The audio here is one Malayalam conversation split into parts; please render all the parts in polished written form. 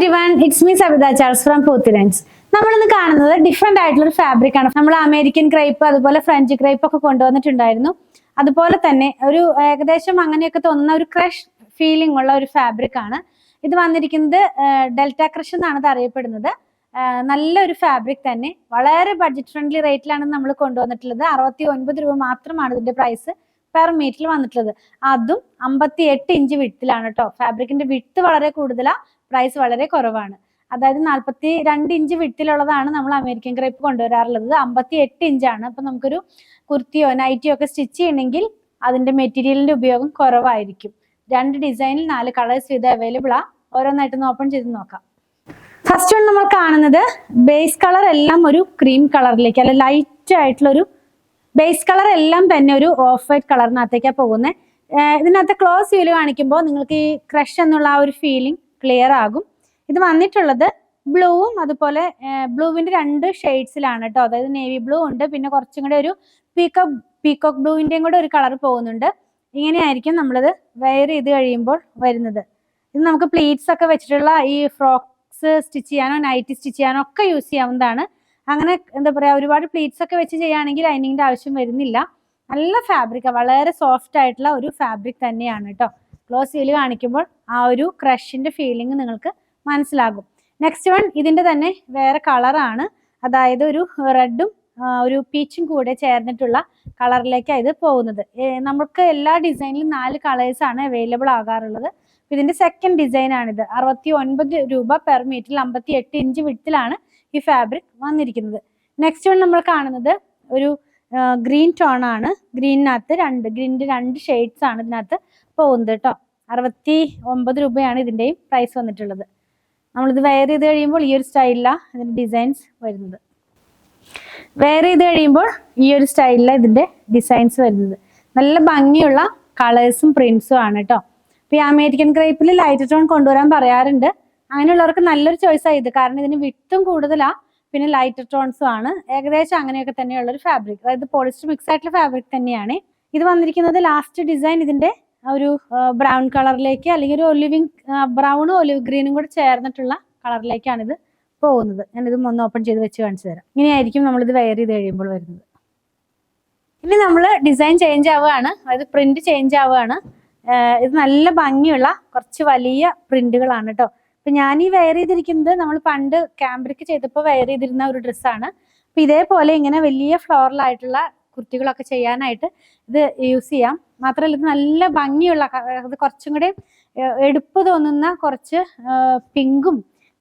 everyone, it's me Sabita Charles from Pothilens. നമ്മളിന്ന് കാണുന്നത് ഡിഫറെന്റ് ആയിട്ടുള്ള ഒരു ഫാബ്രിക് ആണ്. നമ്മൾ അമേരിക്കൻ ക്രേപ്പ് അതുപോലെ ഫ്രഞ്ച് ക്രേപ്പ് ഒക്കെ കൊണ്ടുവന്നിട്ടുണ്ടായിരുന്നു. അതുപോലെ തന്നെ ഒരു ഏകദേശം അങ്ങനെയൊക്കെ തോന്നുന്ന ഒരു ക്രഷ് ഫീലിംഗ് ഉള്ള ഒരു ഫാബ്രിക് ആണ്. ഇത് വന്നിരിക്കുന്നത് ഡെൽറ്റ ക്രഷ് എന്നാണ് ഇത് അറിയപ്പെടുന്നത്. നല്ലൊരു ഫാബ്രിക് തന്നെ, വളരെ ബഡ്ജറ്റ് ഫ്രണ്ട്ലി റേറ്റിലാണ് നമ്മൾ കൊണ്ടുവന്നിട്ടുള്ളത്. 69 രൂപ മാത്രമാണ് ഇതിന്റെ പ്രൈസ് പെർ മീറ്ററിൽ വന്നിട്ടുള്ളത്. അതും 58 ഇഞ്ച് വിഡ്ത്തിലാണ് കേട്ടോ. ഫാബ്രിക്കിന്റെ വിഡ്ത്ത് വളരെ കൂടുതലാണ്, പ്രൈസ് വളരെ കുറവാണ്. അതായത് 42 ഇഞ്ച് വിഡ്ത്തിലുള്ളതാണ് നമ്മൾ അമേരിക്കൻ ക്രേപ്പ് കൊണ്ടുവരാറുള്ളത്. 58 ഇഞ്ചാണ്. അപ്പൊ നമുക്കൊരു കുർത്തിയോ നൈറ്റിയോ ഒക്കെ സ്റ്റിച്ച് ചെയ്യണമെങ്കിൽ അതിന്റെ മെറ്റീരിയലിന്റെ ഉപയോഗം കുറവായിരിക്കും. 2 ഡിസൈനിൽ 4 കളേഴ്സ് ഇത് അവൈലബിൾ ആ. ഓരോന്നായിട്ടൊന്ന് ഓപ്പൺ ചെയ്ത് നോക്കാം. ഫസ്റ്റ് വൺ നമ്മൾ കാണുന്നത് ബേസ് കളർ എല്ലാം ഒരു ക്രീം കളറിലേക്ക്, അല്ല ലൈറ്റ് ആയിട്ടുള്ള ഒരു ബേസ് കളർ എല്ലാം തന്നെ ഒരു ഓഫ് വൈറ്റ് കളറിനകത്തേക്കാണ് പോകുന്നത്. ഇതിനകത്ത് ക്ലോസ് വ്യൂല് കാണിക്കുമ്പോൾ നിങ്ങൾക്ക് ഈ ക്രഷ് എന്നുള്ള ആ ഒരു ഫീലിംഗ് ക്ലിയർ ആകും. ഇത് വന്നിട്ടുള്ളത് ബ്ലൂവും അതുപോലെ ബ്ലൂവിന്റെ 2 ഷെയ്ഡ്സിലാണ് കേട്ടോ. അതായത് നേവി ബ്ലൂ ഉണ്ട്, പിന്നെ കുറച്ചും കൂടെ ഒരു പീകോക്ക് ബ്ലൂവിന്റെയും കൂടെ ഒരു കളർ പോകുന്നുണ്ട്. ഇങ്ങനെയായിരിക്കും നമ്മളിത് വെയർ ചെയ്ത് കഴിയുമ്പോൾ വരുന്നത്. ഇത് നമുക്ക് പ്ലീറ്റ്സ് ഒക്കെ വെച്ചിട്ടുള്ള ഈ ഫ്രോക്സ് സ്റ്റിച്ച് ചെയ്യാനോ നൈറ്റി സ്റ്റിച്ച് ചെയ്യാനോ ഒക്കെ യൂസ് ചെയ്യാവുന്നതാണ്. അങ്ങനെ എന്താ പറയാ, ഒരുപാട് പ്ലീറ്റ്സ് ഒക്കെ വെച്ച് ചെയ്യുകയാണെങ്കിൽ ലൈനിങ്ങിന്റെ ആവശ്യം വരുന്നില്ല. നല്ല ഫാബ്രിക്, വളരെ സോഫ്റ്റ് ആയിട്ടുള്ള ഒരു ഫാബ്രിക് തന്നെയാണ് കേട്ടോ. ക്ലോസ് വ്യൂല് കാണിക്കുമ്പോൾ ആ ഒരു ക്രഷിന്റെ ഫീലിംഗ് നിങ്ങൾക്ക് മനസ്സിലാകും. നെക്സ്റ്റ് വൺ ഇതിന്റെ തന്നെ വേറെ കളറാണ്. അതായത് ഒരു റെഡും ഒരു പീച്ചും കൂടെ ചേർന്നിട്ടുള്ള കളറിലേക്കാണ് ഇത് പോകുന്നത്. നമുക്ക് എല്ലാ ഡിസൈനിലും 4 കളേഴ്സ് ആണ് അവൈലബിൾ ആകാറുള്ളത്. ഇതിന്റെ സെക്കൻഡ് ഡിസൈൻ ആണിത്. 69 രൂപ പെർ മീറ്ററിൽ 58 ഇഞ്ച് വിഡ്ത്തിലാണ് ഈ ഫാബ്രിക് വന്നിരിക്കുന്നത്. നെക്സ്റ്റ് വൺ നമ്മൾ കാണുന്നത് ഒരു ഗ്രീൻ ടോൺ ആണ്. ഗ്രീനിനകത്ത് ഗ്രീനിന്റെ 2 ഷെയ്ഡ്സ് ആണ് ഇതിനകത്ത് പോകുന്നത് കേട്ടോ. 69 രൂപയാണ് ഇതിന്റെയും പ്രൈസ് വന്നിട്ടുള്ളത്. നമ്മളിത് വെയർ ചെയ്ത് കഴിയുമ്പോൾ ഈ ഒരു സ്റ്റൈലിലാണ് ഇതിന്റെ ഡിസൈൻസ് വരുന്നത്. വെയർ ചെയ്ത് കഴിയുമ്പോൾ ഈ ഒരു സ്റ്റൈലിലാണ് ഇതിന്റെ ഡിസൈൻസ് വരുന്നത്. നല്ല ഭംഗിയുള്ള കളേഴ്സും പ്രിന്റ്സും ആണ് കേട്ടോ. ഇപ്പൊ ഈ അമേരിക്കൻ ക്രേപ്പിൽ ലൈറ്റ് ടോൺ കൊണ്ടുവരാൻ പറയാറുണ്ട്. അങ്ങനെയുള്ളവർക്ക് നല്ലൊരു ചോയ്സാണ് ഇത്. കാരണം ഇതിന് വിഡ്ത്തും കൂടുതലാ, പിന്നെ ലൈറ്റ് ടോൺസും ആണ്. ഏകദേശം അങ്ങനെയൊക്കെ തന്നെയുള്ള ഒരു ഫാബ്രിക്, അതായത് പോളിസ്റ്റർ മിക്സ് ആയിട്ടുള്ള ഫാബ്രിക് തന്നെയാണ്. ഇത് വന്നിരിക്കുന്നത് ലാസ്റ്റ് ഡിസൈൻ ഇതിന്റെ ഒരു ബ്രൗൺ കളറിലേക്ക്, അല്ലെങ്കിൽ ഒരു ഒലിവിങ് ബ്രൗണും ഒലിവ് ഗ്രീനും കൂടെ ചേർന്നിട്ടുള്ള കളറിലേക്കാണ് ഇത് പോകുന്നത്. ഞാനിത് ഒന്ന് ഓപ്പൺ ചെയ്ത് വെച്ച് കാണിച്ചു തരാം. ഇങ്ങനെയായിരിക്കും നമ്മളിത് വെയർ ചെയ്ത് കഴിയുമ്പോൾ വരുന്നത്. ഇനി നമ്മൾ ഡിസൈൻ ചേഞ്ച് ആവുകയാണ്, അതായത് പ്രിന്റ് ചേഞ്ച് ആവുകയാണ്. ഇത് നല്ല ഭംഗിയുള്ള കുറച്ച് വലിയ പ്രിന്റുകളാണ് കേട്ടോ. അപ്പൊ ഞാൻ ഈ വെയർ ചെയ്തിരിക്കുന്നത് നമ്മൾ പണ്ട് ക്യാമ്പ്രിക്ക് ചെയ്തപ്പോൾ വെയർ ചെയ്തിരുന്ന ഒരു ഡ്രസ്സാണ്. അപ്പൊ ഇതേപോലെ ഇങ്ങനെ വലിയ ഫ്ലോറലായിട്ടുള്ള കുർത്തികളൊക്കെ ചെയ്യാനായിട്ട് ഇത് യൂസ് ചെയ്യാം. മാത്രമല്ല ഇത് നല്ല ഭംഗിയുള്ള, അത് കുറച്ചും കൂടെ എടുപ്പ് തോന്നുന്ന കുറച്ച് പിങ്കും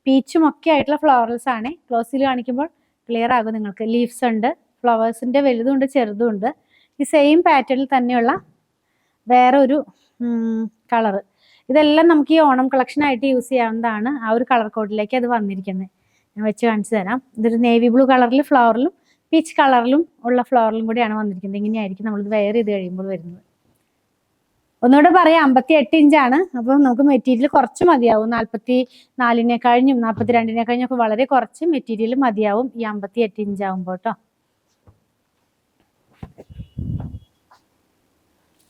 പീച്ചും ഒക്കെ ആയിട്ടുള്ള ഫ്ലവറൽസ് ആണ്. ക്ലോസിൽ കാണിക്കുമ്പോൾ ക്ലിയർ ആകും നിങ്ങൾക്ക്. ലീവ്സ് ഉണ്ട്, ഫ്ലവേഴ്സിന്റെ വലുതും ഉണ്ട് ചെറുതും ഉണ്ട്. ഈ സെയിം പാറ്റേണിൽ തന്നെയുള്ള വേറെ ഒരു കളറ്. ഇതെല്ലാം നമുക്ക് ഈ ഓണം കളക്ഷനായിട്ട് യൂസ് ചെയ്യാവുന്നതാണ്. ആ ഒരു കളർ കോഡിലേക്ക് അത് വന്നിരിക്കുന്നത്. ഞാൻ വെച്ച് കാണിച്ചു തരാം. ഇതൊരു നേവി ബ്ലൂ കളറിൽ ഫ്ലവറിലും പീച്ച് കളറിലും ഉള്ള ഫ്ലവറിലും കൂടിയാണ് വന്നിരിക്കുന്നത്. ഇങ്ങനെയായിരിക്കും നമ്മളിത് വെയർ ചെയ്ത് കഴിയുമ്പോൾ വരുന്നത്. ഒന്നുകൂടെ പറയാം, 58 ഇഞ്ചാണ്. അപ്പോൾ നമുക്ക് മെറ്റീരിയൽ കുറച്ച് മതിയാവും. 44 കഴിഞ്ഞും 42 കഴിഞ്ഞും ഒക്കെ വളരെ കുറച്ച് മെറ്റീരിയൽ മതിയാവും ഈ 58 ഇഞ്ചാവുമ്പോൾ കേട്ടോ.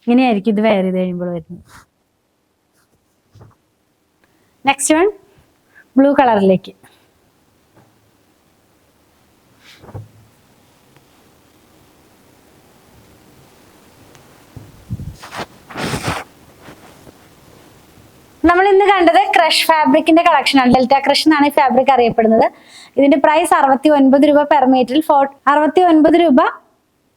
ഇങ്ങനെയായിരിക്കും ഇത് വെയർ ചെയ്ത് കഴിയുമ്പോൾ വരുന്നത്. നെക്സ്റ്റ് വൺ ബ്ലൂ കളറിലേക്ക്. നമ്മൾ ഇന്ന് കണ്ടത് ക്രഷ് ഫാബ്രിക്കിന്റെ കളക്ഷൻ ആണ്. ഡെൽറ്റ ക്രഷ് എന്നാണ് ഈ ഫാബ്രിക് അറിയപ്പെടുന്നത്. ഇതിന്റെ പ്രൈസ് 69 രൂപ പെർ മീറ്ററിൽ 69 രൂപ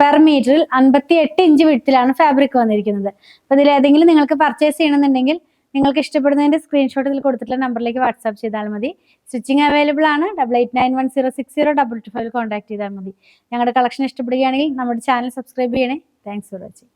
പെർ മീറ്ററിൽ 58 ഇഞ്ച് വിഡ്ത്തിലാണ് ഫാബ്രിക് വന്നിരിക്കുന്നത്. അപ്പൊ ഇതിൽ ഏതെങ്കിലും നിങ്ങൾക്ക് പർച്ചേസ് ചെയ്യണമെന്നുണ്ടെങ്കിൽ നിങ്ങൾക്ക് ഇഷ്ടപ്പെടുന്നതിന്റെ സ്ക്രീൻഷോട്ട് ഇതിൽ കൊടുത്തിട്ടുള്ള നമ്പറിലേക്ക് വാട്സാപ്പ് ചെയ്താൽ മതി. സ്റ്റിച്ചിങ് അവൈലബിൾ ആണ്. 8891060225 കോൺടാക്ട് ചെയ്താൽ മതി. ഞങ്ങളുടെ കളക്ഷൻ ഇഷ്ടപ്പെടുകയാണെങ്കിൽ നമ്മുടെ ചാനൽ സബ്സ്ക്രൈബ് ചെയ്യണേ. Thanks for watching.